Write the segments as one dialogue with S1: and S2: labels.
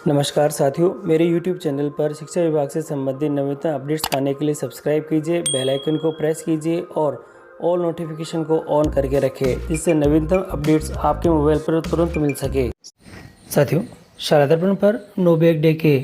S1: नमस्कार साथियों, मेरे YouTube चैनल पर शिक्षा विभाग से संबंधित नवीनतम अपडेट्स पाने के लिए सब्सक्राइब कीजिए, बेल आइकन को प्रेस कीजिए और ऑल नोटिफिकेशन को ऑन करके रखें, जिससे नवीनतम अपडेट्स आपके मोबाइल पर तुरंत मिल सके। साथियों, शाला दर्पण पर नो बैग डे के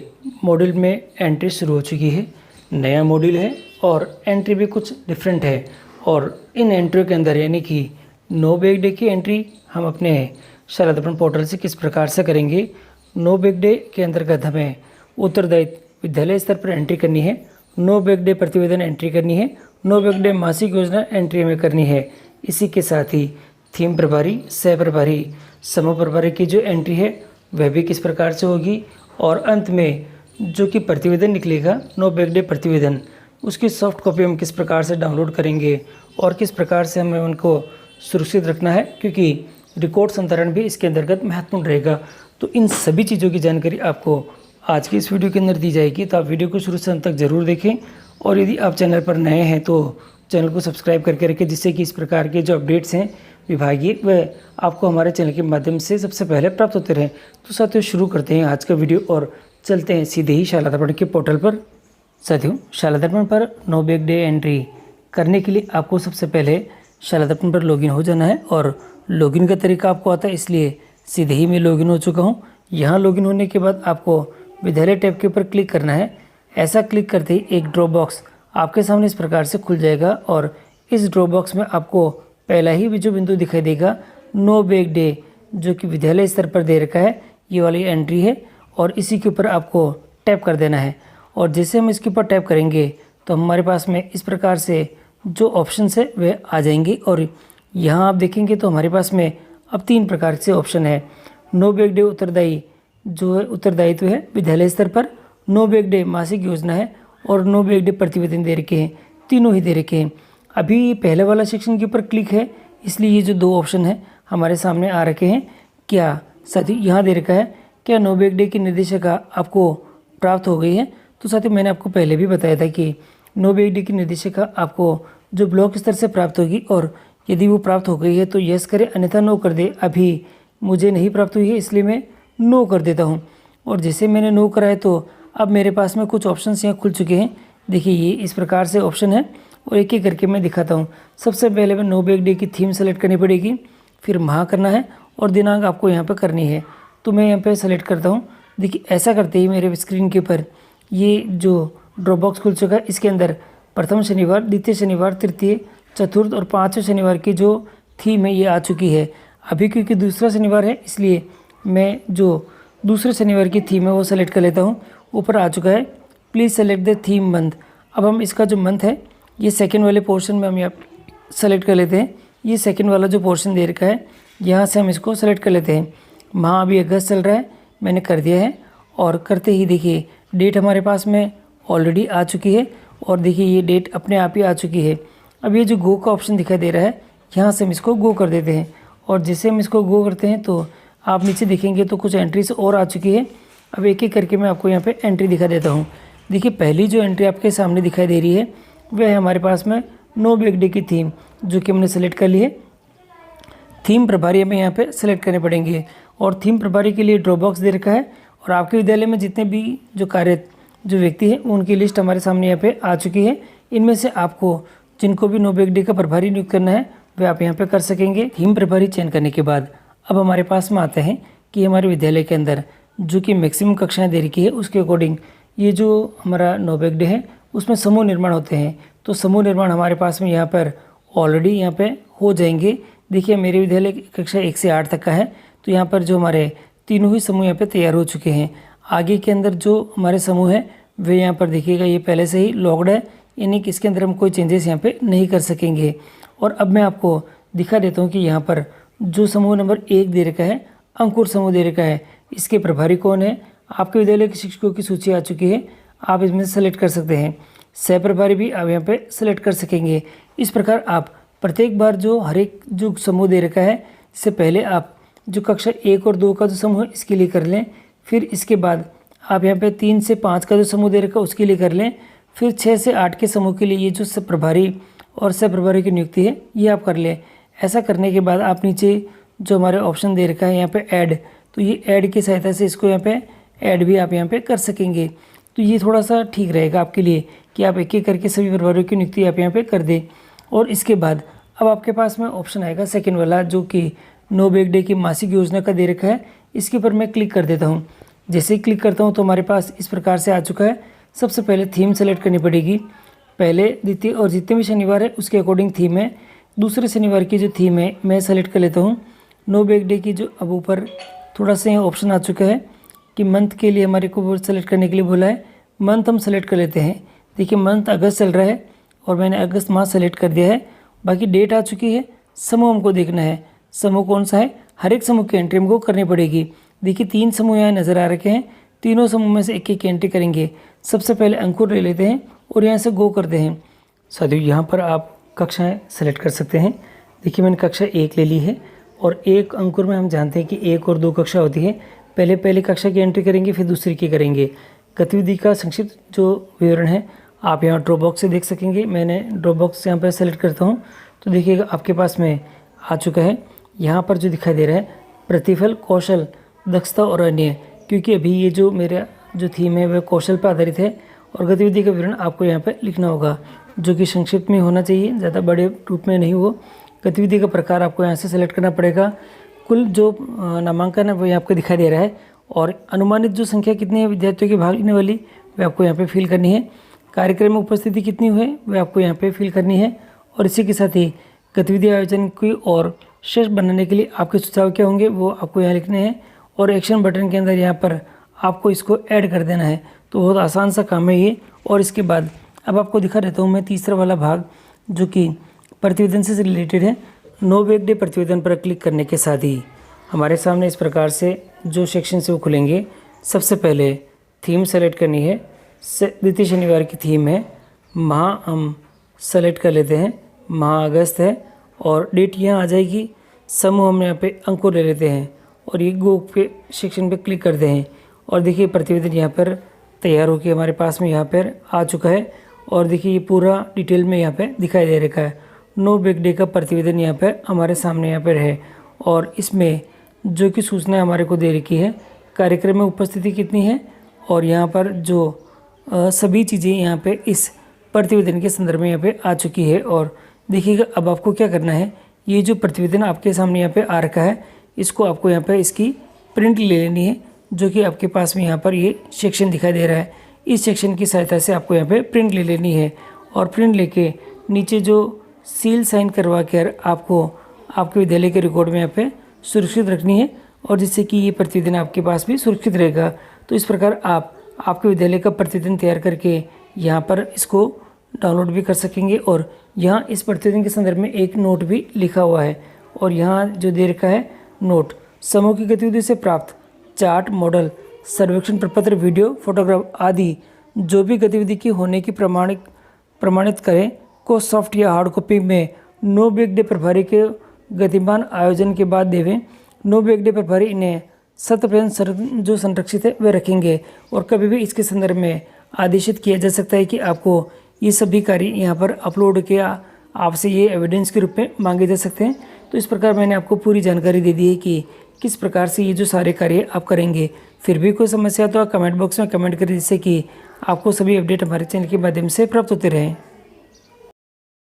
S1: मॉड्यूल में एंट्री शुरू हो चुकी है। नया मॉड्यूल है और एंट्री भी कुछ डिफरेंट है और इन एंट्रियों के अंदर यानी कि नो बैग डे की एंट्री हम अपने शाला दर्पण पोर्टल से किस प्रकार से करेंगे। नो बैग डे के अंतर्गत हमें उत्तरदायित्व विद्यालय स्तर पर एंट्री करनी है, नो बैग डे प्रतिवेदन एंट्री करनी है, नो बैग डे मासिक योजना एंट्री में करनी है। इसी के साथ ही थीम प्रभारी, सह प्रभारी, समूह प्रभारी की जो एंट्री है वह भी किस प्रकार से होगी और अंत में जो कि प्रतिवेदन निकलेगा नो बैग डे प्रतिवेदन, उसकी सॉफ्ट कॉपी हम किस प्रकार से डाउनलोड करेंगे और किस प्रकार से हमें उनको सुरक्षित रखना है, क्योंकि रिकॉर्ड संतरण भी इसके अंतर्गत महत्वपूर्ण रहेगा। तो इन सभी चीज़ों की जानकारी आपको आज की इस वीडियो के अंदर दी जाएगी, तो आप वीडियो को शुरू से अंत तक जरूर देखें और यदि आप चैनल पर नए हैं तो चैनल को सब्सक्राइब करके रखें, जिससे कि इस प्रकार के जो अपडेट्स हैं विभागीय वह आपको हमारे चैनल के माध्यम से सबसे पहले प्राप्त होते रहें। तो साथियों, शुरू करते हैं आज का वीडियो और चलते हैं सीधे ही शाला दर्पण के पोर्टल पर। साथियों, शाला दर्पण पर नो बैग डे एंट्री करने के लिए आपको सबसे पहले शाला दर्पण पर लॉगिन हो जाना है और लॉगिन का तरीका आपको आता है, इसलिए सीधे ही मैं लॉगिन हो चुका हूँ। यहाँ लॉगिन होने के बाद आपको विद्यालय टैब के ऊपर क्लिक करना है। ऐसा क्लिक करते ही एक ड्रॉप बॉक्स आपके सामने इस प्रकार से खुल जाएगा और इस ड्रॉप बॉक्स में आपको पहला ही जो बिंदु दिखाई देगा नो बैग डे, जो कि विद्यालय स्तर पर दे रखा है, ये वाली एंट्री है और इसी के ऊपर आपको टैप कर देना है। और जैसे हम इसके ऊपर टैप करेंगे तो हमारे पास में इस प्रकार से जो ऑप्शन है वे आ जाएंगे और यहाँ आप देखेंगे तो हमारे पास में अब 3 प्रकार से ऑप्शन है। नो बैग डे उत्तरदायी जो है उत्तरदायित्व है विद्यालय स्तर पर, नो बैग डे मासिक योजना है और नो बैग डे प्रतिवेदन दे रखे हैं, तीनों ही दे रखे हैं। अभी पहले वाला सेक्शन के ऊपर क्लिक है, इसलिए ये जो 2 ऑप्शन है हमारे सामने आ रखे हैं। क्या साथियों, यहाँ दे रखा है क्या नो बैग डे की निर्देशिका आपको प्राप्त हो गई है। तो साथियों, मैंने आपको पहले भी बताया था कि नो बैग डे की निर्देशिका आपको जो ब्लॉक स्तर से प्राप्त होगी और यदि वो प्राप्त हो गई है तो यस करे, अन्यथा नो कर दे। अभी मुझे नहीं प्राप्त हुई है इसलिए मैं नो कर देता हूँ और जैसे मैंने नो करा है तो अब मेरे पास में कुछ ऑप्शंस यहाँ खुल चुके हैं। देखिए, ये इस प्रकार से ऑप्शन है और एक एक करके मैं दिखाता हूँ। सबसे पहले मैं नो बैग डे की थीम सेलेक्ट करनी पड़ेगी, फिर माह करना है और दिनांक आपको यहाँ पर करनी है। तो मैं यहाँ पर सेलेक्ट करता हूँ। देखिए, ऐसा करते ही मेरे स्क्रीन के ऊपर ये जो ड्रॉप बॉक्स खुल चुका है, इसके अंदर प्रथम शनिवार, द्वितीय शनिवार, तृतीय, चतुर्थ और 5वें शनिवार की जो थीम है ये आ चुकी है। अभी क्योंकि दूसरा शनिवार है इसलिए मैं जो दूसरे शनिवार की थीम है वो सेलेक्ट कर लेता हूँ। ऊपर आ चुका है please select the theme month. अब हम इसका जो मंथ है ये सेकंड वाले पोर्शन में हम यहाँ सेलेक्ट कर लेते हैं। ये सेकंड वाला जो पोर्शन दे रखा है यहाँ से हम इसको सेलेक्ट कर लेते हैं। माह अभी अगस्त चल रहा है, मैंने कर दिया है और करते ही देखिए डेट हमारे पास में ऑलरेडी आ चुकी है और देखिए ये डेट अपने आप ही आ चुकी है। अब ये जो गो का ऑप्शन दिखाई दे रहा है यहाँ से हम इसको गो कर देते हैं और जैसे हम इसको गो करते हैं तो आप नीचे देखेंगे तो कुछ एंट्रीज और आ चुकी है। अब एक एक करके मैं आपको यहाँ पे एंट्री दिखा देता हूँ। देखिए, पहली जो एंट्री आपके सामने दिखाई दे रही है वह है हमारे पास में नो बैग डे की थीम, जो कि हमने सेलेक्ट कर ली है। थीम प्रभारी हमें यहाँ पे सेलेक्ट करने पड़ेंगे और थीम प्रभारी के लिए ड्रॉप बॉक्स दे रखा है और आपके विद्यालय में जितने भी जो जो व्यक्ति है उनकी लिस्ट हमारे सामने यहाँ पे आ चुकी है। इनमें से आपको जिनको भी नो बैग डे का प्रभारी नियुक्त करना है वे आप यहाँ पे कर सकेंगे। थीम प्रभारी चयन करने के बाद अब हमारे पास में आते हैं कि हमारे विद्यालय के अंदर जो कि मैक्सिमम कक्षाएं दे रखी है उसके अकॉर्डिंग ये जो हमारा नो बैग डे है उसमें समूह निर्माण होते हैं। तो समूह निर्माण हमारे पास में यहाँ पर ऑलरेडी यहाँ पे हो जाएंगे। देखिए, मेरे विद्यालय की कक्षा 1 से 8 तक का है, तो यहाँ पर जो हमारे तीनों ही समूह यहाँ पे तैयार हो चुके हैं। आगे के अंदर जो हमारे समूह है वे यहाँ पर देखिएगा ये पहले से ही लॉक्ड है, यानी कि इसके अंदर हम कोई चेंजेस यहाँ पे नहीं कर सकेंगे। और अब मैं आपको दिखा देता हूँ कि यहाँ पर जो समूह नंबर 1 दे रखा है, अंकुर समूह दे रखा है, इसके प्रभारी कौन है। आपके विद्यालय के शिक्षकों की सूची आ चुकी है, आप इसमें से सेलेक्ट कर सकते हैं। सह प्रभारी भी आप यहाँ पे सेलेक्ट कर सकेंगे। इस प्रकार आप प्रत्येक बार जो हर एक जो समूह दे रखा है, इससे पहले आप जो कक्षा 1 और 2 का जो समूह है इसके लिए कर लें, फिर इसके बाद आप यहाँ पे 3 से 5 का जो समूह दे रखा है उसके लिए कर लें, फिर 6 से 8 के समूह के लिए ये जो प्रभारी और सह प्रभारी की नियुक्ति है ये आप कर लें। ऐसा करने के बाद आप नीचे जो हमारे ऑप्शन दे रखा है यहाँ पे ऐड, तो ये ऐड की सहायता से इसको यहाँ पे ऐड भी आप यहाँ पे कर सकेंगे। तो ये थोड़ा सा ठीक रहेगा आपके लिए कि आप एक एक करके सभी प्रभारियों की नियुक्ति आप यहाँ पे कर दें। और इसके बाद अब आपके पास में ऑप्शन आएगा सेकेंड वाला, जो कि नो बैक डे की मासिक योजना का दे रखा है। इसके ऊपर मैं क्लिक कर देता हूँ। जैसे ही क्लिक करता हूँ तो हमारे पास इस प्रकार से आ चुका है। सबसे पहले थीम सेलेक्ट करनी पड़ेगी। पहले, द्वितीय और जितने भी शनिवार है उसके अकॉर्डिंग थीम है। दूसरे शनिवार की जो थीम है मैं सेलेक्ट कर लेता हूँ नो बैक डे की। जो अब ऊपर थोड़ा सा यहाँ ऑप्शन आ चुका है कि मंथ के लिए हमारे को वो सेलेक्ट करने के लिए बोला है। मंथ हम सेलेक्ट कर लेते हैं। देखिए मंथ अगस्त चल रहा है और मैंने अगस्त माह सेलेक्ट कर दिया है। बाकी डेट आ चुकी है। समूह हमको देखना है, समूह कौन सा है, हर एक समूह की एंट्री हमको करनी पड़ेगी। देखिए 3 समूह यहाँ नज़र आ रखे हैं। तीनों समूह में से एक एक एंट्री करेंगे। सबसे पहले अंकुर ले लेते हैं और यहाँ से गो करते हैं। साथियों यहाँ पर आप कक्षाएं सेलेक्ट कर सकते हैं। देखिए मैंने कक्षा 1 ले ली है और एक अंकुर में हम जानते हैं कि 1 और 2 कक्षा होती है। पहले कक्षा की एंट्री करेंगे, फिर दूसरी की करेंगे। गतिविधि का संक्षिप्त जो विवरण है आप यहाँ ड्रॉप बॉक्स से देख सकेंगे। मैंने ड्रॉप बॉक्स यहाँ पर सेलेक्ट करता हूँ तो देखिएगा आपके पास में आ चुका है। यहाँ पर जो दिखाई दे रहा है प्रतिफल, कौशल, दक्षता और अन्य, क्योंकि अभी ये जो मेरा जो थीम है वह कौशल पर आधारित है। और गतिविधि का विवरण आपको यहाँ पे लिखना होगा, जो कि संक्षिप्त में होना चाहिए, ज़्यादा बड़े रूप में नहीं हो। गतिविधि का प्रकार आपको यहाँ से सेलेक्ट करना पड़ेगा। कुल जो नामांकन है वो यहाँ आपको दिखाई दे रहा है और अनुमानित जो संख्या कितनी है विद्यार्थियों की भाग लेने वाली वह आपको यहाँ पे फिल करनी है। कार्यक्रम में उपस्थिति कितनी हुई वह आपको यहाँ पे फिल करनी है। और इसी के साथ ही गतिविधि आयोजन की और श्रेष्ठ बनाने के लिए आपके सुझाव क्या होंगे वो आपको यहाँ लिखने हैं। और एक्शन बटन के अंदर यहाँ पर आपको इसको ऐड कर देना है। तो बहुत आसान सा काम है ये। और इसके बाद अब आपको दिखा देता हूँ मैं तीसरा वाला भाग, जो कि प्रतिवेदन से रिलेटेड है। नो बैक डे प्रतिवेदन पर क्लिक करने के साथ ही हमारे सामने इस प्रकार से जो सेक्शन से वो खुलेंगे। सबसे पहले थीम सेलेक्ट करनी है। द्वितीय शनिवार की थीम है। माह हम सेलेक्ट कर लेते हैं, माह अगस्त है और डेट यहाँ आ जाएगी। समूह हम यहाँ पे अंकुर ले लेते हैं और ये गो पे सेक्शन पे क्लिक करते हैं। और देखिए प्रतिवेदन यहाँ पर तैयार होकर हमारे पास में यहाँ पर आ चुका है। और देखिए ये पूरा डिटेल में यहाँ पे दिखाई दे रखा है। नो बैक डे का प्रतिवेदन यहाँ पर हमारे सामने यहाँ पर है। और इसमें जो कि सूचना हमारे को दे रखी है, कार्यक्रम में उपस्थिति कितनी है और यहाँ पर जो सभी चीज़ें यहाँ पे इस प्रतिवेदन के संदर्भ में यहाँ पे आ चुकी है। और देखिएगा अब आपको क्या करना है, ये जो प्रतिवेदन आपके सामने यहाँ पे आ रखा है इसको आपको यहाँ पे इसकी प्रिंट ले लेनी है, जो कि आपके पास में यहाँ पर ये सेक्शन दिखाई दे रहा है। इस सेक्शन की सहायता से आपको यहाँ पे प्रिंट ले लेनी है। और प्रिंट लेके नीचे जो सील साइन करवा कर आपको आपके विद्यालय के रिकॉर्ड में यहाँ पे सुरक्षित रखनी है, और जिससे कि ये प्रतिवेदन आपके पास भी सुरक्षित रहेगा। तो इस प्रकार आप आपके विद्यालय का प्रतिवेदन तैयार करके यहाँ पर इसको डाउनलोड भी कर सकेंगे। और यहाँ इस प्रतिवेदन के संदर्भ में एक नोट भी लिखा हुआ है। और यहाँ जो दे रखा है नोट, समूह की गतिविधि से प्राप्त चार्ट, मॉडल, सर्वेक्षण प्रपत्र, वीडियो, फोटोग्राफ आदि जो भी गतिविधि की होने की प्रमाणित करें को सॉफ्ट या हार्ड कॉपी में नो बैक डे प्रभारी के गतिमान आयोजन के बाद देवें। नो बैक डे प्रभारी इन्हें 100% जो संरक्षित है वे रखेंगे। और कभी भी इसके संदर्भ में आदेशित किया जा सकता है कि आपको ये सभी कार्य यहाँ पर अपलोड किया, आपसे ये एविडेंस के रूप में मांगे जा सकते हैं। तो इस प्रकार मैंने आपको पूरी जानकारी दे दी है कि किस प्रकार से ये जो सारे कार्य आप करेंगे। फिर भी कोई समस्या तो आप कमेंट बॉक्स में कमेंट करें, जिससे कि आपको सभी अपडेट हमारे चैनल के माध्यम से प्राप्त होते रहें।